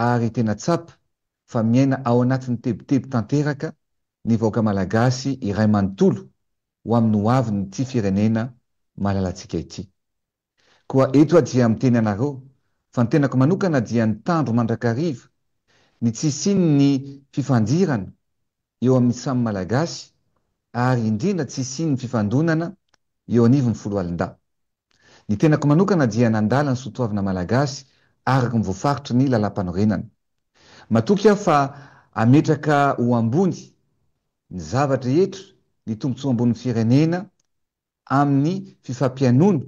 ary tena tsapa fa miaina ao anatin'ny tebiteby tanteraka ny vahoaka malagasy iray manontolo ho amin'ny hoaviny ty firenena malalantsika ity. Koa eto dia miteny anareo fa ny tenako manokana dia ny tandro mandrakariva, ny tsisiny ny fifandirana eo amin'ny samy malagasy ary indrindra tsisiny ny fifandonana eo anivon'ny folo alin-da. Ny tenako manokana dia nandala ny soatoavina malagasy araka ny voafaritry ny lalam-panorenana. Matoky aho fa ametraka ho ambony ny zavatra rehetra ny tombotsoa ambony firenena amin'ny fifampianoana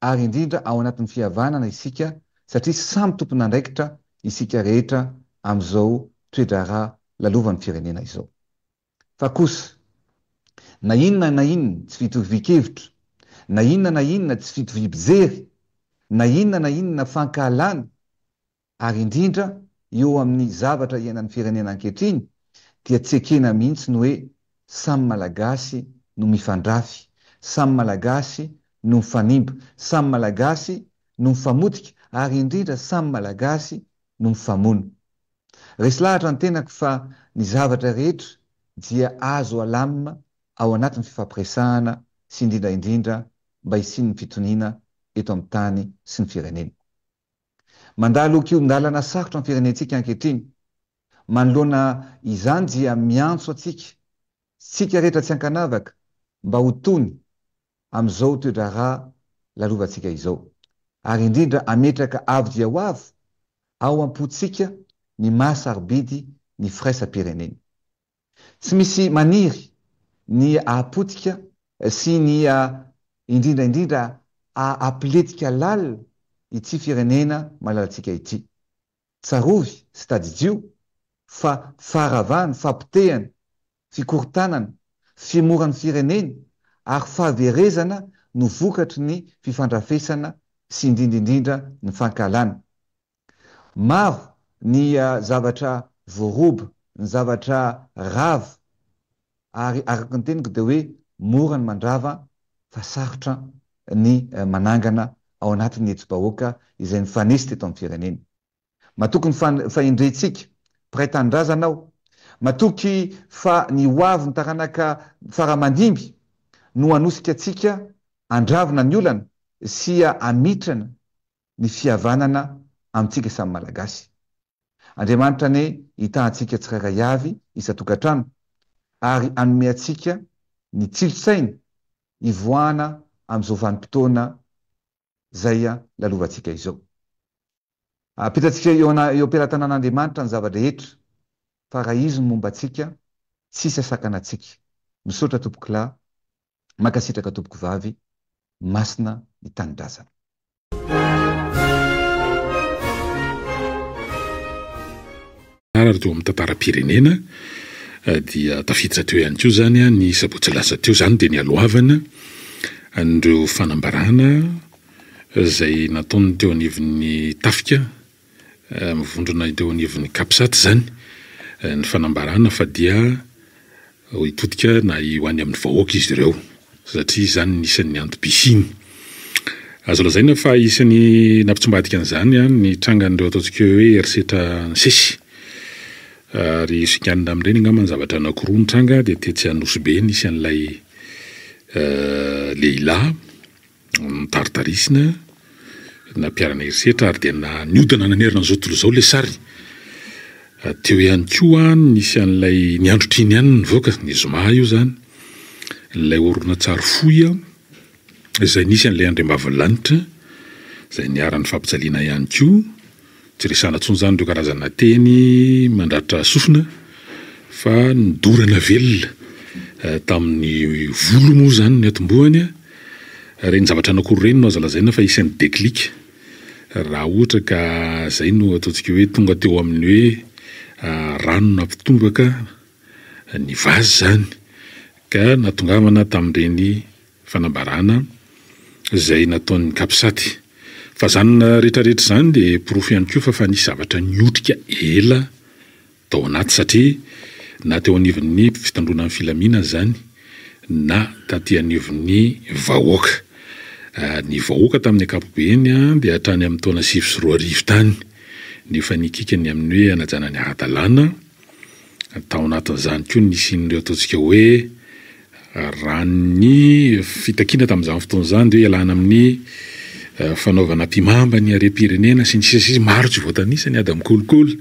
ary indrindra ao anatin'ny fihavanana isika, satria samy tompona andraikitra isika rehetra amin'izao toe-draharaha lalovan'ny firenena izao. Fa kosa na inona tsy fitovi-kevitra, na inona tsy fitovi-pijery, na inona fankahalana ary indrindra eo amin'ny zavatra iainan'ny firenena ankehitriny dia tsekena mihitsy ny hoe samy malagasy no mifandrafy, samy malagasy no mifanimba, samy malagasy no mifamotika ary indrindra samy malagasy no mifamono. Resy lahatra ny tenako fa ny zavatra rehetra dia azo alamina ao anatin'ny fifampiresahana sy indrindra mba hisian'ny fitoniana eto amin'ny tany sy ny firenena. Mandalo kiondalana sarotra amin'ny firenentsika ankehitriny. Manoloana izany dia miantso atsika, sika rehetra tsy ankanavaka, mba ho tony amin'izao toe-draharaha lalovantsika izao. Ary indrindra ametraka avo dia ho avo ao am-potsika ny mahasarobidy ny firaisam-pirenena. Tsy misy maniry ny ahapotika sy ny indrindra ampiletika lalina ity firenena malalantsika ity. Tsarovy sy tadidio fa faharavana, fampitehana, fikorontanana, fimoran'ny firenena ary fahaverezana no vokatry ny fifandrafesana sy indrindra ny fankahalana. Maro ny zavatra voaroba, ny zavatra rava ary araka ny teniko dia hoe mora ny mandrava fa sarotra ny manangana ao anatin'ny hetsom-bahoaka izay nifanesy teto amin'ny firenena. Matoky ny fahendrentsika mpiray tanindrazana aho, matoky fa ny hoavy ny taranaka faramandimby no hanosika atsika andravina ny olana sy amitrana ny fihavanana amintsika samy malagasy. Andriamanitra ne hitahantsika tsirairay avy isa-tokantrano ary anome atsika ny tsilosaina ivoahana amin'izao vanim-potoana zay lalovantsika izao. Apetratsika eo am-pelatanan'Andriamanitra ny zavadrehetra fa raha izy momba atsika tsisy asakana atsika. Misaotra tompoko lahy, mankasitraka tompoko vavy, masina ny tanindrazana. Raha teo amin'ny tantaram-pirenena dia tafiditra teo ihany koa zany ny sabotsy lasa teo zany dia ny alohavana andreo fanambarana izay nataony teo anivon'ny tafika mivondrona teo anivon'ny kapisaty zany ny fanambarana fa dia hitodika na ho any amin'ny vahoaka izy ireo satria zany nisan'ny antom-pisiny. Azo lazaina fa isan'ny nampitsombadika an'izany ny trangan'ireo ataontsika hoe erisetra ny sesy ary sikanina amin'ireny angamba ny zavatra anankiroa ny tranga dia tetsy Anosibe nisy an'ilay lehilahy mitaritarisina nampiarana erisetra ary dia niodana nanerina an'izao tontolo izao ilay sary. Teo ihany koa nisy an'ilay ny androtriny ihany nivoaka ny zoma io zany ilay horonan-tsary fohy izay nisy an'ilay Andriambavilanitra izay niara-ny fampitsaliana ihany koa. Tsy resana tsony zany ireo karazana teny mandratra sofina fa nidorana velona tamin'ny volo moa zany ny atombohany. Reny zavatra anankiroa reny no azo lazaina fa isan'ny déclic raha ohatra ka zay no ataontsika hoe tonga teo amin'ny hoe rano nampitombaka ny vazy zany ka natongavana tamin'ireny fanambarana izay nataon'ny kapisaty. Fa zany rehetrarehetra zany dia porofo ihany koa fa nisy zavatra niotrika ela tao anaty satria na teo anivon'ny fitandronan'ny filaminana zany na taty anivon'ny vahoaka. Ny vahoaka tamin'ny ankapobeny dia hatrany amin'ny taona 2024 tany nefa nikikany amin'ny hoe anajana ny ara-dalàna tao anatin'izany koa nisin'ireo ataontsika hoe ranony fitakiana tamin'izany fotoan'izany de hoe ialana amin'ny fanaovana mpimamba ny harem-pirenena sy ny sisa maro tsy voatanisany ady mikolokolo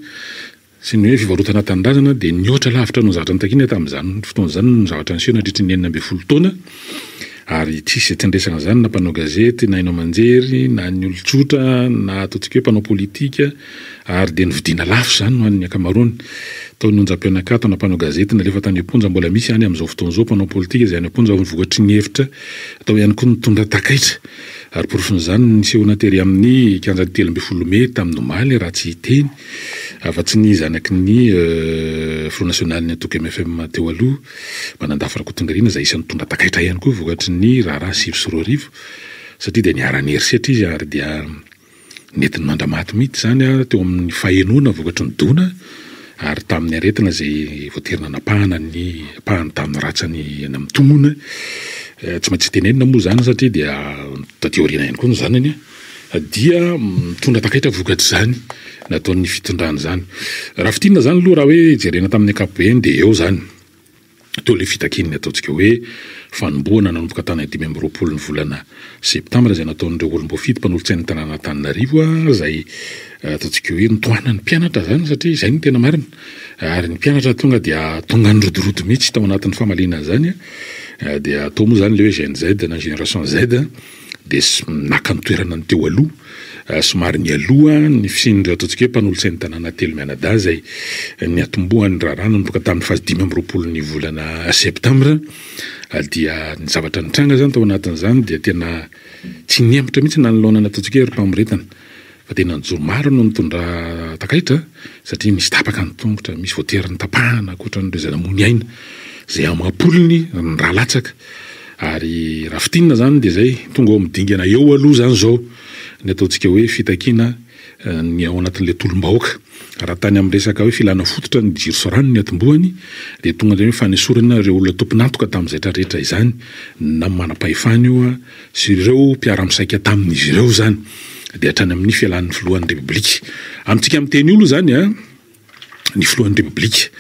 sy ny hoe fivarotana tanindrazana de niotra lavitra no zavatra nitakina tamin'izany fotoan'izany no zavatra niseho nandritra ny 9 taona ary tsisy tendresana zany na mpanao gazety na hainao manjery na ny olon-tsotra na ataontsika hoe mpanao politika ary de nividiana lafo zany no an'ny akamaroany tao nonjam-pianakato na mpanao gazety na lefa tany amponja mbola misy any amin'izao fotoan'izao mpanao politika izay any amponja vokatry ny hevitra atao ihany koa nitondra takaitra ary porofon'izany nisehoana tery amin'ny 15 Mey tamin'ny omaly raha tsy hiteny afa-tsy ny zanaky ny Front National ny Atoko MFM teo aloha manandafatra Kotongirina izay isan'ny nitondra takaitra ihany koa vokatry ny raharaha 7 satria de niara-ny erisetra izy ary dia netiny mandramaty mihitsy zany teo amin'ny fahenoana vokatry ny dona ary tamin'ny aretina zay voaterina napahana ny pahany tamin'ny ratsany any amin'ny tomona tsy maintsy tenenina moa zany satria dia tadioriana ihany koa ny zanany dia mitondra takaitra vokatry zany nataon'ny fitondrany zany raha fitinina zany aloha raha hoe jerena tamin'ny ankapobeny de eo zany teo le fitakininy ataontsika hoe fanomboana nanomboka tany 20 ny volana septambra zay nataon'ireo olom-boafity mpanolotsain'ny tanàna Antananarivo zay ataontsika hoe nitoana ny mpianatra zany satria izay ny tena marina ary ny mpianatra tonga dia tonga ny rodorodo mihitsy tao anatin'ny famaliana zany dia atao moa zany le hoe Gen Z na génération Z de naka ny toerana ny teo aloha somary ny aloha ny fisin'ireo ataontsika hoe mpanolotsain'ny tanàna telo mianadahy zay ny atombohan'ny raharaha nanomboka tamin'ny fazy 15 ny volana septambra dia ny zavatra nitranga zany tao anatin'izany dia tena tsy niembitra mihitsy na nylona ataontsika hoe ry-mpamoretana fa tena nijoro maro no nitondra takaitra satria misy tapaka ny tongotra misy voatery ny tapahana akoatra n'ireo zanamony aina zay amapolony ny raha latsaka ary raha fitinina zany de zay tonga ao midingana eo aloha zany zao ny ataontsika hoe fitakiana ny ao anatin'le tolom-bahoaka raha tany amin'ny resaka hoe filana fototra ny jiro sorano ny atombohany de tonga ndray hoe fanesorana ireo olona tomponantoka tamin'izay rehetra izany na manam-pahefana io sy ireo mpiara-misaika tamin'izy ireo zany de hatrany amin'ny fialan'ny filohan'ny repoblika amintsika amin'ny teny olo zany ny filohan'ny repoblika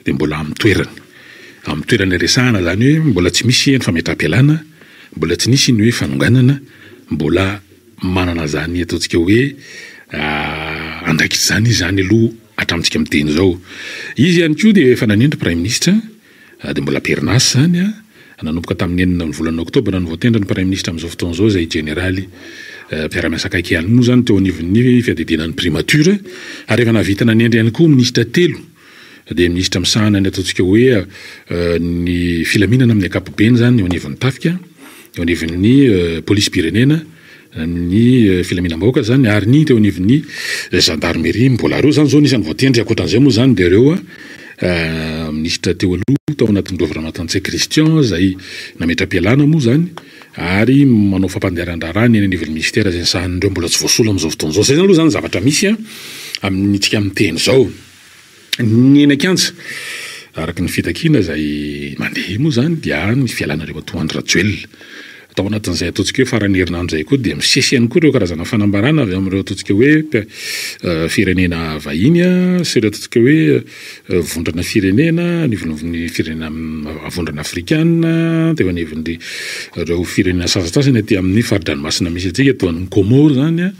de mbola amin'ny toerany resahana zany hoe mbola tsy misy ny fametram-pialana mbola tsy nisy ny hoe fanonganana mbola manana zany ataontsika hoe andraikitra zany izy zany aloha hatramintsika amin'ny teny zao izy ihany koa de efa nanindry prime ministre de mbola perinasy zany nanomboka tamin'ny 9 ny volana oktobra no voatendra ny prime ministre amin'izao fotoan'izao zay généraly mpiara-miasa akaiky ihany moa zany teo anivon'ny fiadidinan'ny primature ary efa navita nanendry ihany koa ministra telo de ministra misahana ny ataontsika hoe ny filaminana amin'ny ankapobeny zany eo anivon'ny tafika eo anivon'ny polisy pirenena ny filaminam-bahoaka zany ary ny teo anivon'ny gendarmerie mbola reo zany zao nisan'ny voatendry akoatran'izay moa zany de reo ministra teo aloha tao anatin'ny gouvernementantsay Christian zay nametram-pialana moa zany ary manao fampandeharan-draharaha ny anivon'ny ministère zay sahan'ireo mbola tsy voasolo amin'izao fotoan'izao zay zany aloha zany zavatra misy amintsika amin'ny teny zao ny eny akantsa araky ny fitakiana zay mandeha moa zany dia ny fialanareo Antoine Rajoel tao anatin'izay ataontsika hoe farany herinandro zay koa dia misesy ihany koa ireo karazana fanambarana avy amin'ireo ataontsika hoe firenena vahiny sy ireo ataontsika hoe vondrana firenena nivon'ny firenena avondrana afrikana teo anivon'ny ireo firenena sasasasany aty amin'ny faridranomasina misy atsika tao an'ny Comore zany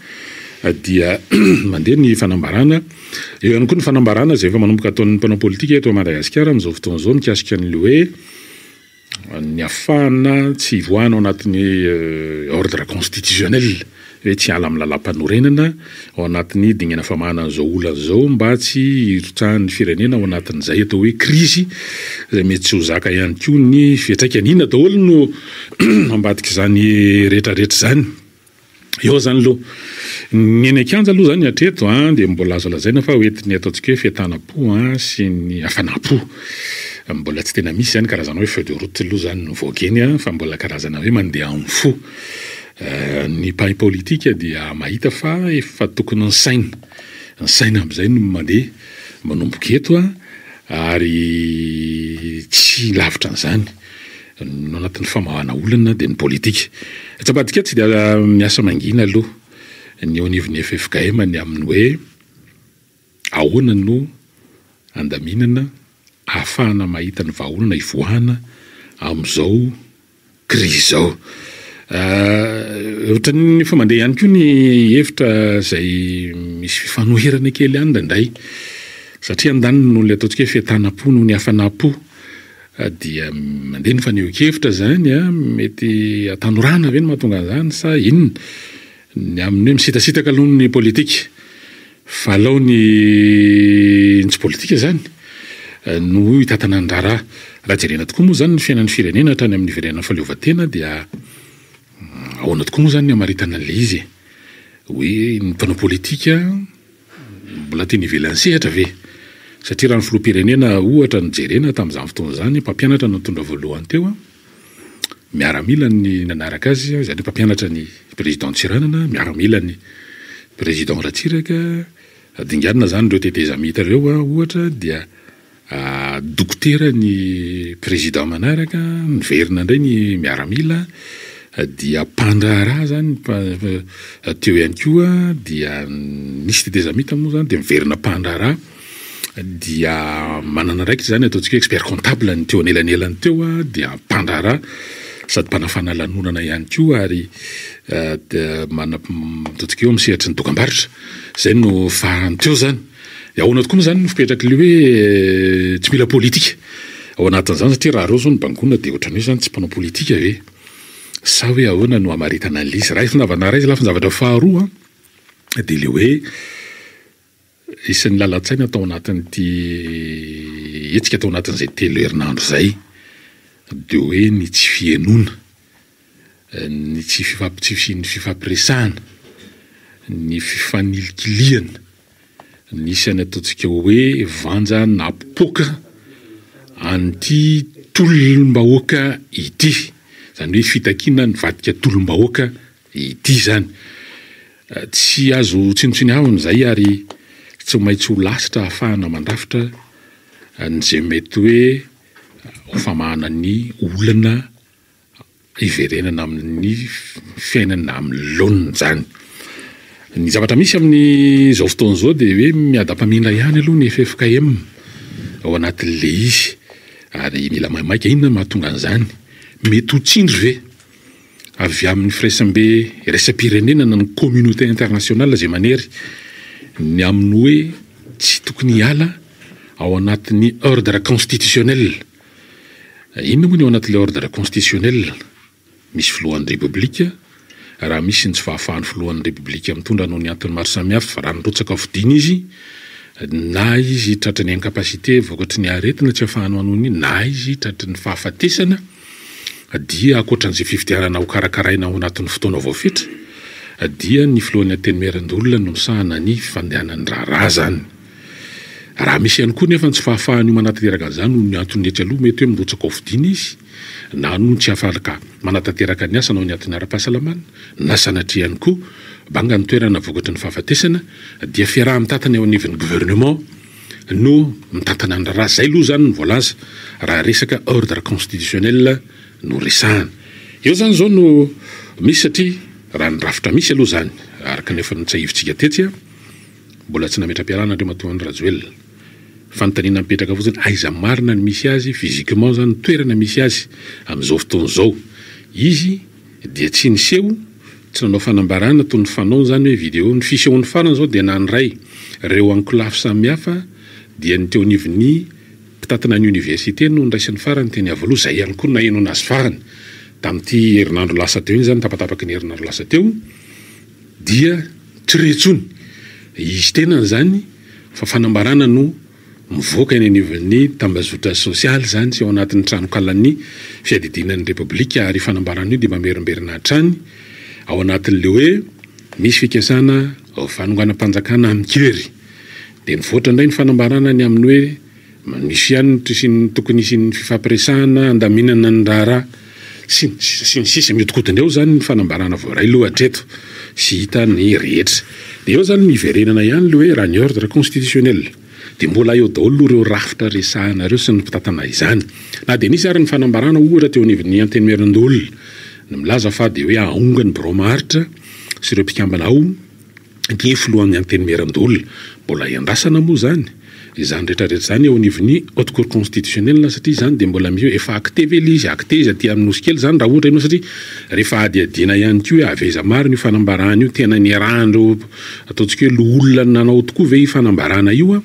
dia mandeha ny fanambarana eo ihany koa ny fanambarana zay efa manomboka ataon'ny mpanao politika eto Madagasikara amin'izao fotoan'izao mikasika an'le hoe ny afahana tsy voana ao anatin'ny ordre constitutionnel hoe tsy ala amin'ny lalam-panorenana ao anatin'ny dingana famahana an'izao olana zao mba tsy hirotsahan'ny firenena ao anatin'izay atao hoe crise zay mety tsy ho zaka ihany koa ny fiantraikany inona daholo no ambadika zany rehetrarehetra zany eo zany aloha ny eny akanja aloha zany hatreto de mbola azo lazaina fa hoentiny ataontsika hoe fiatana-po sy ny hafana-po mbola tsy tena misy zany karazana hoe feuille de route aloha zany no voakeny fa mbola karazana hoe mandeha amin'ny fo ny mpahay politika dia mahita fa efa tokony ny saina amin'izay no mandeha manomboka eto ary tsy lavitra n'izany no anatin'ny famahana olana de ny politika tsabadika tsy dia miasa mangina aloha ny eo anivon'ny FFKM ny amin'ny hoe ahoana no andaminana ahafahana mahita ny vahaolana ivoahana amin'izao krizy izao. Ohatra ny fa mandeha ihany koa ny hevitra izay misy fifanoherana kely ihany indray, satria andaniny no le ataontsika hoe fiatanam-po no ny hafanam-po, dia mandeha ny fanehoan-kevitra zany mety atanorana ve no mahatonga an'izany sa inona? Ny amin'ny hoe misitasitaka aloha ny politika, fa alao ny tsy politika zany no hitatana andrara. Raha jerena tokoa moa zany ny fiainan'ny firenena hatrany amin'ny firenena fahaleovantena dia ahoana tokoa moa zany ny hamaritana an'ilay izy hoe ny mpanao politika mbola tiany ivelany sehatra ve? Satria raha ny filoham-pirenena ohatra ny jerena tamin'izany fotoana zany, mpampianatra no nitondra voalohany teo, miaramila ny nanaraka azy, izany mpampianatra ny président Tsiranana, miaramila ny président Ratsiraka, dinganina zany ireo tetezamita ireo ohatra, dia dokotera ny président manaraka, niverina indray ny miaramila, dia mpandraharaha zany teo ihany koa, dia nisy tetezamita moa zany dia miverina mpandraharaha, dia manana raiky zany ataontsika expert comptable ny teo anelanelany teo, dia mpandraharaha sady mpanafana lanonana ihany koa, ary ataontsika eo amin'ny sehatra ny dokam-barotra, zay no farany teo zany. Ahoana tokoa moa zany no fipetraka le hoe tsy mila politika ao anatin'izany, satria raha reo zao ny bangona dia ohatrany hoe zany tsy mpanao politika ve, sa hoe ahoana no hamaritana an'ilay izy. Raha fanavana izy lafa zavatra faharoa dia le hoe isan'ny lalan-tsaina atao anatin'ity hetsika atao anatin'izay telo herinandro zay dia hoe ny tsy fienoana, ny tsy fifampiresahana, ny fifanilikiliana, ny isan'ny ataontsika hoe vanja napoaka an'ity tolom-bahoaka ity, zany hoe fitakiana ny vadika tolom-bahoaka ity zany. Tsy azo tsinotsiniavana izay, ary tsy maintsy ho lasitra ahafahana mandrafitra n'izay mety hoe famahana ny olana iverenana amin'ny fiainana amin'ny laoniny zany. Ny zavatra misy amin'ny zao fotoana zao dia hoe miadam-pamindra ihany aloha ny FFKM ao anatin'le izy, ary mila maimaika inona mahatonga an'izany. Mety ho tsindry ve avy amin'ny firaisambe raisam-pirenena na ny communauté internationale zay manery ny amin'ny hoe tsy tokony hiala ao anatin'ny ordre constitutionnel. Inona moa ny ao anatin'ilay ordre constitutionnel? Misy filohan'ny repoblika, raha misy ny tsy fahafahan'ny filohan'ny repoblika mitondra noho ny antony maro samihafa, raha nirotsaka fidiny izy, na izy tratry ny incapacité voakatry ny aretina tsy ahafahany manony, na izy tratry ny fahafatesana, dia akoatran'izay fifidianana ho karakaraina ao anatin'ny fotoana voafetra, dia ny filohan'ny antenemerandolona no misahana ny fandehanan'ny raharaha zany. Raha misy ihany koa nefa tsy fahafahany io manatanteraka an'izany no ny antony etsy aloha, mety hoe mirotsaka ao fidiny izy, na no tsy afaka manatanteraka ny asa nao ny antony ara-pahasalamana, na sanatria ihany koa banga ny toerana vokatry ny fahafatesana, dia fiaraha-mitantana eo anivon'ny gouvernement no mitantana ny raharaha. Zay aloha zany ny voalaza raha resaka ordre constitutionnel no resahana. Eo zany zao no misy, satria raha ny rafitra misy aloha zany, araka nefa nitsahivitsika tetsy, mbola tsy nametra-piarahana Andriamanitra Matoan'ny Rajoelina, fanontaniana mipetraka fotsiny aiza marina ny misy azy physiquement zany toerana misy azy amin'izao fotoana zao. Izy dia tsy niseho, tsy nanao fanambarana toy ny fanao zany hoe vidéo. Ny fisehoan'ny farany zao dia nandray reo ankolafy samihafa, dia ny teo anivon'ny mpitatana ny université no niraisan'ny farany teny avaloha, zay ihany koa naeno anazy farany tamin'ity herinandro lasa teo iny zany, tapatapaky ny herinandro lasa teo, dia tsy retsony izy tenany zany fa fanambarana no mivoaka eny anivon'ny tambazotra sosialy zany sy ao anatin'ny tranokalan'ny fiadidinan'ny repoblika, ary fanambarana io dia mamerimberina hatrany ao anatin'le hoe misy fikasana fanonganam-panjakana amin'ny kery. Dia nivoatra indray ny fanambarana ny amin'ny hoe misy ihany tokony isy ny fifampiresahana, andaminana ny raharaha sy ny sisa mihodikotina eo zany ny fanambarana voaray loha hatreto sy hita ny rehetra. Dia eo zany miverenana ihany le hoe raha ny ordre constitutionnel, dia mbola eo daholo ireo rafitra resahana ireo sy ny mpitatana izany. Na dia nisy ary ny fanambarana ohatra teo anivon'ny antenemerandolona ny milaza fa dia hoe ahonga ny boromaritra sy ireo mpikambana ao ny filohan'ny anteny Merandolona mbola iandrasana moa zany izany rehetrarehetra zany eo anivon'ny haute cour constitutionnelle satria zany dia mbola efa acté ve izy acté izy aty amin'ny nosy kely zany raha ohatra ianao satria rehefa adiadiana ihany koa aveza maro ny fanambarana io tena niarahndreo ataontsika hoe olona nanao tokoa ve fanambarana io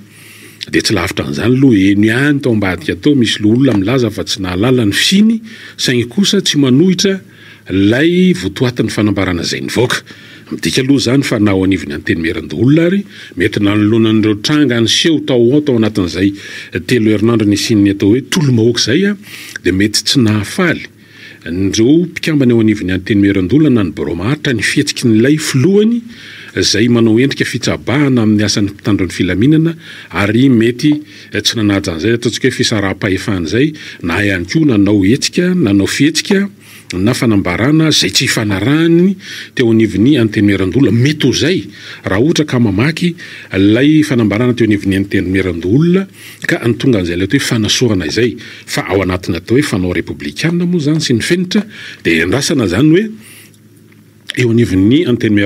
dia tsy lavitra an'izany aloha eno ihany tao ambadika tao misy olona milaza fa tsy nahalala ny finy saingy kosa tsy manohitra lay votoatin'ny fanambarana izay nivoaka midika aloha zany fa nao anivony anteny Merandolona ary mety nanolonan'ireo tranga ny seho tao anatin'izay 3 herinandro nisiny atao hoe tolo-mahoaka zay dia mety tsy nahafaly ndreo mpikambana eo anivony anteny Merandolona na ny baromaritra ny fihetsiky n'ilay filohany zay manao endrika fitsabahana amin'ny asan'ny mpitandro ny filaminana ary mety tsy nanaja an'izay ataontsika hoe fisaraha-pahefana zay na ihany koa nanao hetsika nanao fihetsika na fanambarana zay tsy fanarahany teo anivony anteny Merandolona mety ho zay raha ohatra ka mamaky lay fanambarana teo anivony anteny Merandolona ka antonga an'izay ilay hoe fanasorana izay fa ao anatiny atao hoe fanao republikana moa zany sy ny fenitra dia endrasana zany hoe eo anivony anteny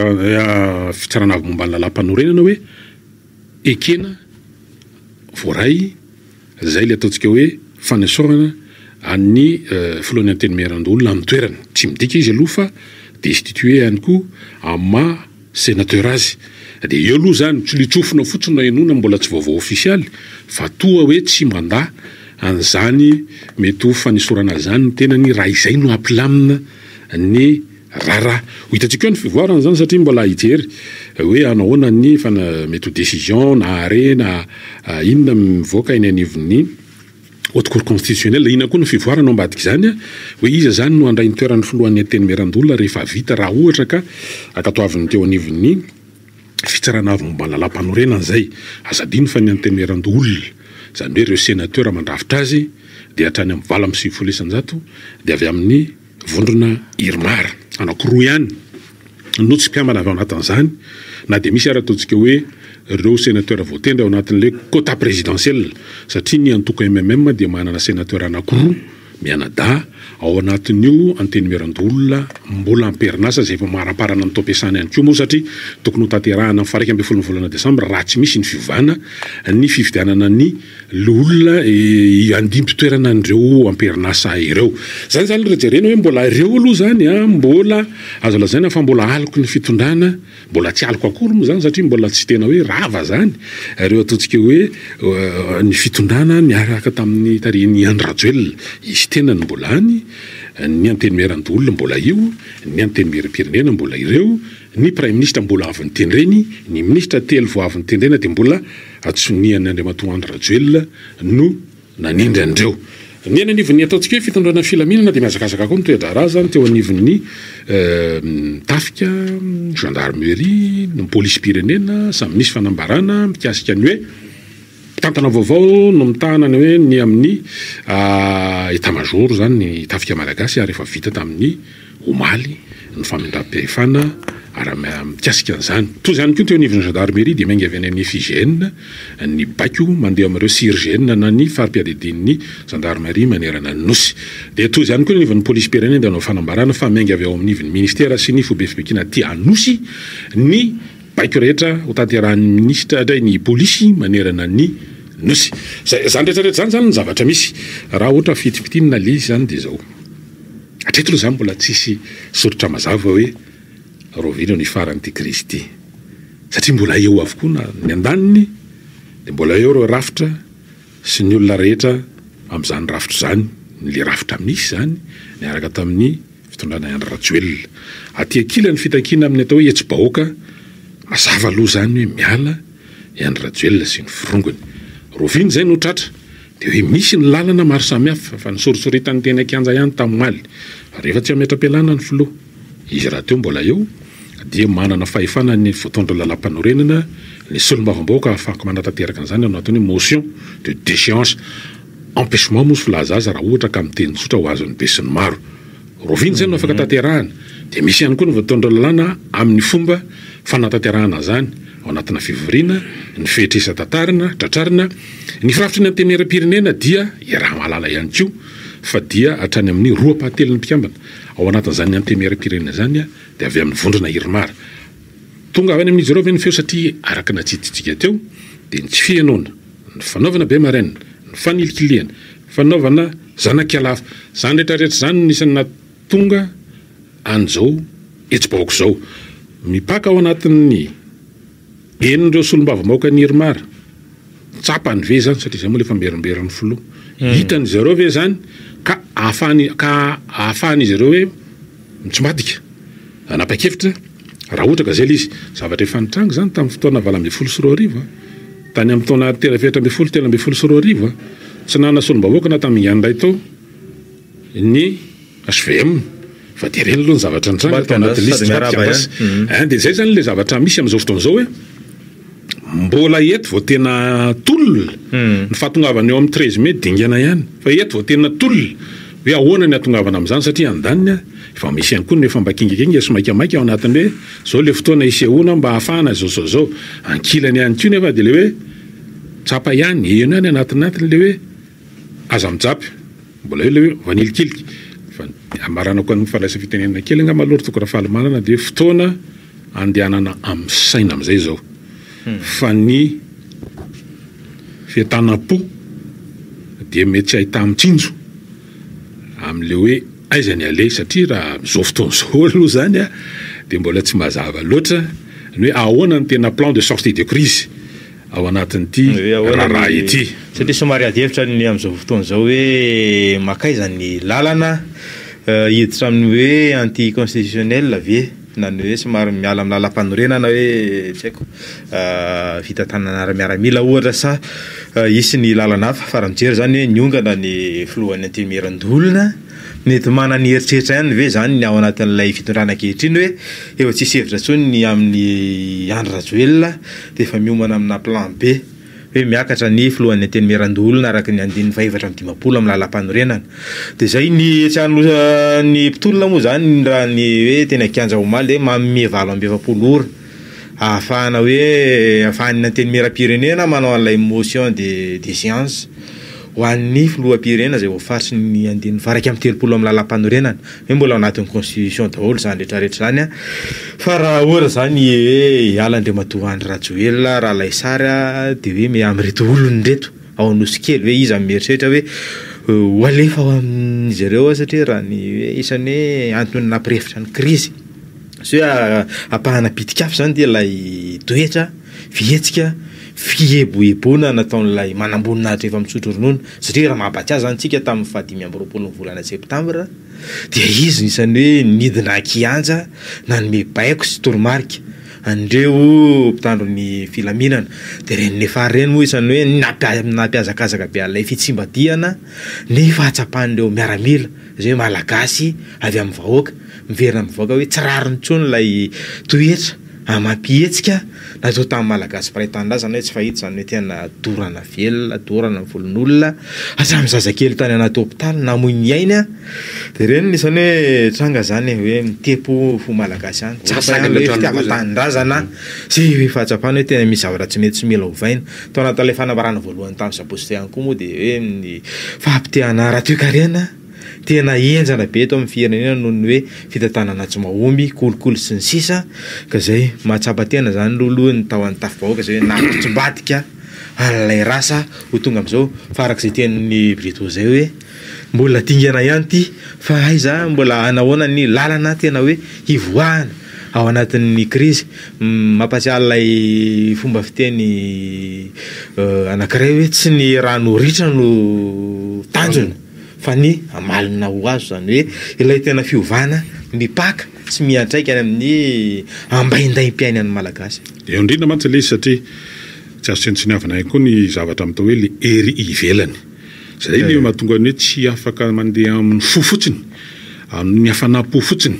fitsarana avy momba ny lalam-panorenana hoe ekena voaray zay le ataontsika hoe fanasorana an'ny filohan'ny anteny Merandolona amin'ny toerany tsy midika izy aloha fa destitué ihany koa ama sénateur azy dia eo aloha zany tsy litsofina fotsiny no enona mbola tsy vaovao ofisialy fa toa hoe tsy mandà an'izany mety ho fanisorana zany ny tenany raha izay no ampilamina ny rara ho hitantsika eo ny fivoarana zany satria mbola hijery hoe anahoana ny mety ho décision na arrêt na inona mivoaka eny anivony haute cour constitutionnelle ina koa ny fivoarana ao ambadika zany hoe iza zany no andray ny toeran'ny filohan'ny anteny Merandolona rehefa vita raha ohatra ka akatoaviny teo anivony fitsarana avy momba ny lalam-panorenana zay azadiny fa ny anteny Merandolona zany hoe ireo sénateur mandrafitra azy dia hatrany amin'ny 20.900 dia avy amin'ny vondrona Irmar anankiroa ihany no tsy mpiambana avy ao anatin'izany na dia misy ary ataontsika hoe ireo sénateur voatendry ao anatin'ilay quota présidentiel satria ny antoko MMM dia manana sénateur anankiroa mianada ao anatin'io anteny Merandolona mbola amperinasa zay efa maraparana ny tao-piasana ihany koa moa satria tokony ho tanterahana amin'ny 1 volana Desambra raha tsy misy ny fivana ny fifidianana ny olona andimpi-toerana an'ireo amperinasa ireo zany zany rejerena hoe mbola ireo aloha zany mbola azo lazaina fa mbola aliko ny fitondrana mbola tsy aliko akory moa zany satria mbola tsy tena hoe rava zany ireo ataontsika hoe ny fitondrana niaraka tamin'ny tariny Andry Rajoelina izy tena ny mbola ny anteny Merandolona mbola io ny anteny Meri-Pirenena mbola ireo ny prime ministre mbola avy nitendreny ny ministre telo vao avy nitendrena dia mbola atsoniany Andriamatoa Andry Rajoelina no nanindry andreo ny anivony ataontsika hoe fitondrana filaminana dia miazakazaka koa ny toe-draharaha zany teo anivony tafika gendarmerie ny polisy pirenena samy misy fanambarana mikasika ny hoe tantana vaovao no mitahana ny hoe ny amin'ny état-major zany ny tafika malagasy ary efa vita tamin'ny omaly ny famindram-pihefana ary mikasika an'izany toy izany koa teo anivon'ny gendarmerie dia mainga avy any amin'ny FIGN ny baiko mandeha amin'ireo SIRGN na ny fari-piadidin'ny gendarmerie manerana ny nosy dia toy izany koa ny anivon'ny polisy pirenena dia anao fanambarana fa mainga avy ao amin'nivon'ny ministera sy ny fobefibekina ty anosy ny baiko rehetra ho tanterahan'ny ministra indray ny polisy manerana ny nosy zany rehetrarehetra zany ny zavatra misy raha ohatra fitipitiana le izy zany dia zao hatreto aloha zany mbola tsisy soritra mazava hoe rovino ny faran'ity crise ity satria mbola eo avokoa ny andaniny dia mbola eo reo rafitra sy ny olona rehetra amin'izany rafitra zany le rafitra misy zany niaraka tamin'ny fitondrana Andry Rajoelina aty akila ny fitakiana amin'ny atao hoe hetsi-bahoaka mazava aloha zany hoe miala Andry Rajoelina sy ny firongony rovino zay no tratra dia hoe misy ny lalana maro samihafa fa nisoritsoritany teny Kianja ihany tamin'ny maly rehefa tsy ametra-pialana ny filoha izy raha teo mbola eo dia manana fahefana ny voatondra lalam-panorenana ny solombavam-bahoaka afaka manatanteraka an'izany ao anatin'ny motion de déchéance empêchement moa sy filaza azy raha ohatra ka miteny tsotra ho azon'ny be sy ny maro rovino zay no afaka tanterahana dia misy ihany koa ny voatondra lalàna amin'ny fomba fanatanterahana zany ao anatina fivoriana ny fehitresa tantarina tratrarina ny firafitry ny anteny Meri-Pirenena dia raha mahalala ihany koa fa dia hatrany amin'ny 2/4 ny mpikambana ao anatin'izany anteny Meri-Pirenena zany dia avy amin'ny vondrona Irmar tonga avy any amin'izy ireo ve ny feo satria araka natsitsitsika teo dia ny tsy fihainoana ny fanaovana be maraina ny fanilikiliana fanaovana zanak-alafa zany rehetrarehetra zany nisany natonga an'izao etsi-bahoaka izao mipaka ao anatin'ny enin'ireo solom-bava-maoka ny herimara tsapa ny ve zany satria zay moa lefa mberimberan'ny filoha hitan'izy ireo ve zany ka ahafahan'izy ireo hoe mitsombatika anapa-kevitra raha ohatra ka zay ilay izy zavatra efa nitrango zany tamin'ny fotoana 2024 tany amin'ny taona 13 tsy nanana solom-bahoaka na tamin'ny andray tao ny SVM fa dia reny aloha ny zavatra nitrango tao anaty liste dia zay zany le zavatra misy amin'izao fotoana izao hoe mbola eto vao tena tolona ny fahatongavana eo amin'ny 13 mai dingana ihany fa eto vao tena tolona hoe ahoana ny atongavana amin'izany satria andaniny efa misy ihany koa ny efa mba kingakinga sy maikamaika ao anatiny hoe zao le fotoana isehoana mba hahafahana zao ankilany ihany koa nefa dia le hoe tsapa ihany eno ihany anatinatiny le hoe aza mijapy mbola eo le hoe vanilikiliky fa amaranako ny falaisa fitenenana kely nga maloro toko raha fahalomanana dia fotoana andehanana amin'ny saina amin'izay zao fa ny fiatanam-po dia mety tsy ahita mitsinjo amin'le hoe aiza ny ale satria raha zao fotoana zao aloha zany dia mbola tsy mazava loatra ny hoe ahoana ny tena plan de sortie de crise ao anatin'ity raharaha ity satria somary adihevitra ny amin'izao fotoana zao hoe makaiza ny lalana hiditra amin'ny hoe anti-constitutionnel ve na ny hoe somary miala amin'ny lalam-panorenana hoe tsy haiko vita tanana miaramila ohatra sa isy ny lalana hafa fa raha mijery zany hoe niongana ny filohan'ny antimeran-dolona mety mana ny heritreritra ihany ve zany ny ao anatin'ilay fitondrana ankehitriny hoe efa tsisy hevitra tsony ny amin'ny Andry Rajoelina dia efa miomana amina plan B hoe miakatra ny filohan'ny antimeran-dolona araka ny 550 amin'ny lalam-panorenana dia zay ny ny mpitolona moa zany raha ny hoe tena kianja omaly dia manome 720 ora ahafahana hoe ahafahan'ny antenimera-pirenena manao an'ilay motion de séance ho an'ny filoham-pirenena zay voafaritry ny andiny varaka amin'ny 30 amin'ny lalam-panorenana hoe mbola ao anatin'ny constitution daholo zany rehetrarehetra zany fa raha ohatra zany hoe Alandriamatoa Andry Rajoelina raha lay sary dia hoe me amin'reto olony reto ao anosikely hoe izy mieritreritra hoe ho alefa ao amin'izy ireo satria raha ny hoe isany hoe antony nampirefitra ny krizy sy hoe apahana pitikafy zany dia ilay toetra fihetsika fieboebona nataon'ilay manamboninahitra efa mitsotro ronono satria raha mahabatsy azy zany tsika tamin'ny 20 volana septambra dia izy nisany hoe nidina kianja nanome baiko sy toromarika andreo mpitandro ny filaminana dia reny nefa reny moa isany hoe nampiazakazaka be alay fitsimbadiana ny fahatsapan'ireo miaramila zay hoe malagasy avy amin'ny vahoaka miverina amin'ny vahoaka hoe tsy rariny tsony ilay toetra amampihetsika natao tamin'ny malagasy praitandrazana hoe tsy fahita zany hoe tena dorana velona dorana volon'olona hatramin'ny zazakely tany anaty hôpitaly namoy ny ainy dia reny nisany hoe tranga zany hoe mitepo fo malagasy any tsasaan'le fitiava-tanindrazana sy fahatsapana hoe tena misy zavatra tsy mety tsy mila hovaina tao anatin'ilay fanambarana voalohany tamin'ny zaposite ihany koa moa dia hoe ny fahampitehana raha-toekarena tena enjana be eto amin'ny firenena noho ny hoe fitantanana tsy mahomby kolokolo sy ny sisa ka zay mahatsapa-tena zany loha ny tao an'ny tafibahoaka zay hoe nampitsombadika an'ilay rasa ho tonga amin'izao farak'izay tenin'ny Brito zay hoe mbola dingana ihany ty fa aiza mbola anahoana ny lalana tena hoe hivoahana ao anatin'ny krizy mampatsiahy ilay fomba fiteny anankiray hoe tsy ny rano ritra no tanjona fa ny amalina ho azo zany hoe ilay tena fiovana mipaka sy miantraika any amin'ny ambaindaim-piainan'ny malagasy eo indrindra mantsy le izy satria tsy azo tsenitsiniavana ihany koa ny zavatra amitao hoe le ery ivelany zay le mahatonga ny hoe tsy afaka mandeha amin'ny fo fotsiny amin'ny hafanam-po fotsiny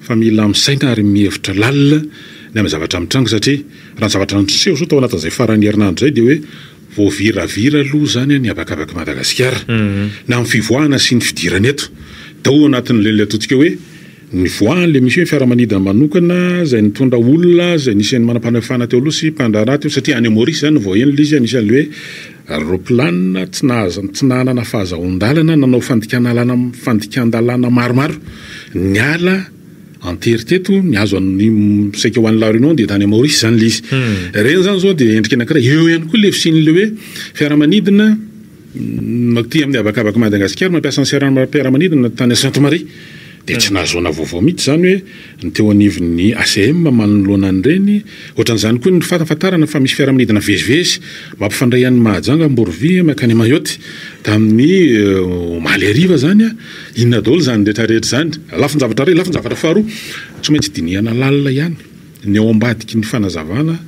fa mila misaina ary mihevitra lalina ny amin'ny zavatra mitrango satria raha ny zavatra niseho zao tao anatin'izay farany herinandro zay dia hoe voaviravira aloha zany ny abakabaka Madagasikara na amin'ny fivoahana sy ny fidirana eto tao anatin'le ataontsika hoe ny voahany le misy hoe fiaramanidina manokana zay nitondra olona zay nisy manam-panefana teo aloha sy mpandrarana teo satria any Maorisy zany voahenona izy anisan'le hoe aeroplanina tsy nanana fahazahon-dalana nanao fandikan-dalana maromaro ny ala antery teto niazo any saika ho an'ny La Réunion dia tany Maurice zany lizy reny zany zao dia endrika anankiray eo ihany koa le fisin'le hoe fiaramanidina ty amin'ny abakabaka Madagasikara mampiasa ny fiaramanidina tany Sainte Marie dia tsy nahazoana vaovao mihitsy zany hoe ny teo anivon'ny ACM manoloana an'ireny ohatran'izany koa ny fahafantarana fa misy fiaramanidina vezivezy mampifandray an'ny Mahajanga Mborovia makany Mayotte tamin'ny Omaly ariva zany inona daholo zany rehetrarehetra zany lafin-javatra ray lafin-javatra faharoa tsy maintsy dinihana lalina ihany ny ao ambadiky ny fanazavana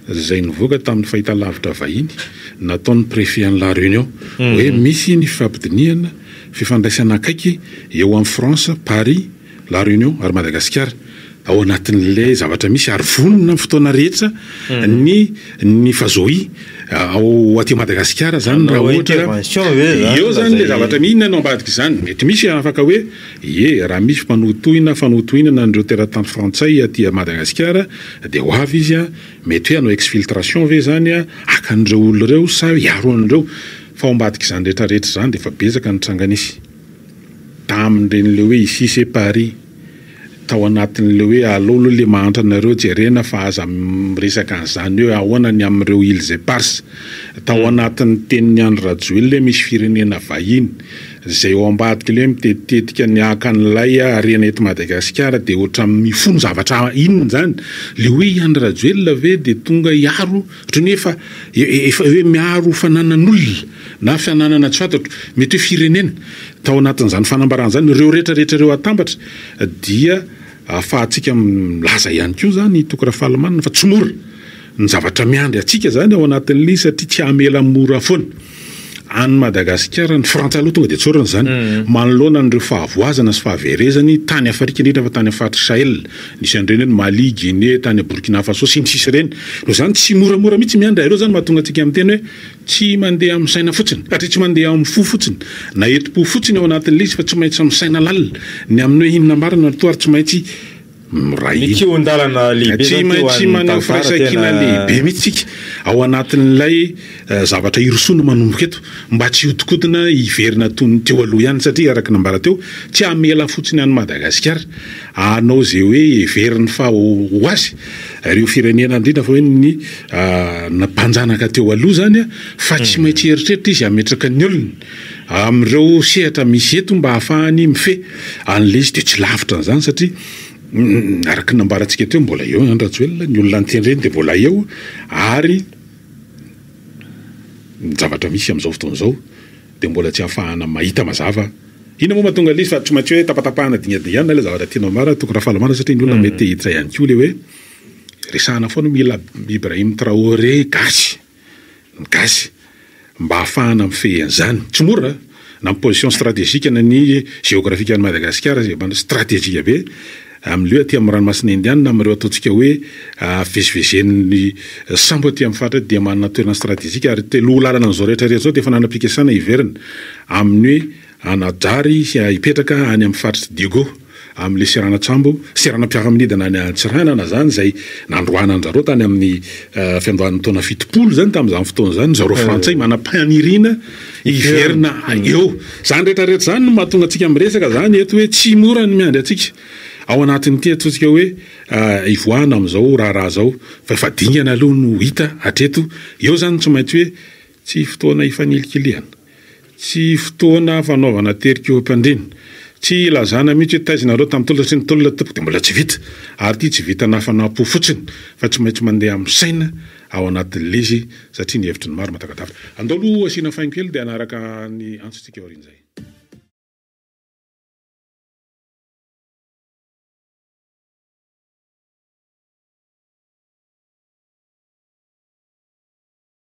zay nivoaka tamin'ny fahitalavitra vahiny nataon'ny préfet an'ny La Réunion hoe misy ny fampidinihana fifandraisana akaiky eo amin'ny France, Paris, La Réunion ary Madagasikara ao anatin'ilay zavatra misy ary vonona amin'ny fotoana rehetra ny fazohy ao aty Madagasikara zany raha ohatra eo zany le zavatra mihinana ao ambadiky zany mety misy afaka hoe raha misy fanotohina nandreo teratany frantsay aty Madagasikara dia ho avy izy mety hoe hanao exfiltration ve zany akan'ireo olo reo sa hiaro an'ireo fa ao ambadiky zany rehetrarehetra zany dia efa betsaka ny tranganisy tamin'ireny hoe ici c'est Paris tao anatin'le hoe alolo le mahantra anareo jerena fa aza miresaka an'izany hoe ahoana ny amin'ireo îles éparses tao anatin'ny tenin'ny Andry Rajoelina le misy firenena vahiny zay ao ambadiky le mitetitetika ny akan'ilay arena eto Madagasikara dia ohatra mifono zavatra inona zany le hoe Andry Rajoelina ve dia tonga hiaro ohatrany efa hoe miaro fananan'olona na fananana tsy fantatro mety hoe firenena tao anatin'izany fanambarana zany ireo rehetrarehetra ireo atambatra dia afahantsika milaza ihany koa zany tokora fahalamanana fa tsy mora ny zavatra miandry atsika zany ao anatin'ilay satria tsy hamela mora foana any Madagasikara ny Frantsa aloha tonga dia tsorana zany manoloana an'ireo fahavoazana sy fahaverezany tany Afrika indrindra fa tany Fatra Sahel nisy an'ireny hoe Mali, Guinée, tany Burkina Faso sy ny sisa ireny no zany tsy moramora mihitsy miandry ireo zany mahatonga antsika amin'ny teny hoe tsy mandeha amin'ny saina fotsiny satria tsy mandeha amin'ny fo fotsiny na eto-po fotsiny ao anatin'ilay izy fa tsy maintsy amin'ny saina lalina ny amin'ny hoe inona marina toary tsy maintsy tsy maintsy manao firaisan-kina lehibe mihitsy ao anatin'ilay zavatra irosoana manomboka eto mba tsy hodikodina hiverina tony teo aloha ihany satria araka nambara teo tsy hamela fotsiny any Madagasikara anao zay hoe heveriny fa ho azy ireo firenena indrindra fa hoe ny nampanjanaka teo aloha zany fa tsy maintsy eritreritra izy hametraka ny olona amin'ireo sehatra misy eto mba hahafahany mife an'ilay izy dia tsy lavitra n'izany satria araka nambarantsika teo mbola eo Andry Rajoelina ny olona nytendreny dia mbola eo ary ny zavatra misy amin'izao fotoan'izao dia mbola tsy hahafahana mahita mazava ina moa mahatonga ilay izy fa tsy maintsy hoe tapatapahana dingadingana ilay zavatra tianao mara tokony fahalamana satria ny olona mety hiditra ihany koa le hoe resahana foana mila Ibrahim Traoré gasy mba hahafahana mifehy an'izany tsy mora na position stratégique na ny géographique any Madagasikara zay bana stratégique be amin'ileo aty amin'ny ranomasina Indiana amin'ireo ataontsika hoe vezivezen'ny sambo aty amin'ny fatra dia manana toerana stratégique ary telo lalana an'izao rehetrarehetra zao dia efa nanaplikasana hiverina amin'ny hoe anajary hipetraka any amin'ny fatra Diego amin'le Seranatsambo Seranampiaraminidina any Antsiranana zany zay nandroana anjareo tany amin'ny fiandohan'ny taona 70 zany tamin'izany fotoana zany zareo frantsay manam-panirina hiverina eo zany rehetrarehetra zany no mahatonga antsika miresaka zany eto hoe tsy mora ny miandry atsika ao anatin'ity atsika hoe ivoahana amin'izao raha zao fa efa dingana aloha no hita hatreto eo zany tsy maintsy hoe tsy fotoana hifanelikilihana tsy fotoana fanaovana terikeo-pandrena tsy lazana mihitsy hoe taizanareo tamin'ny tolona sy ny tolona tompoko dia mbola tsy vita ary ity tsy vita nafanam-po fotsiny fa tsy maintsy mandeha amin'ny saina ao anatin'ilay izy satria ny hevitry ny maro matakatafitra andao aloha asiana fain kely dia anaraka ny antsontsika aorian'izay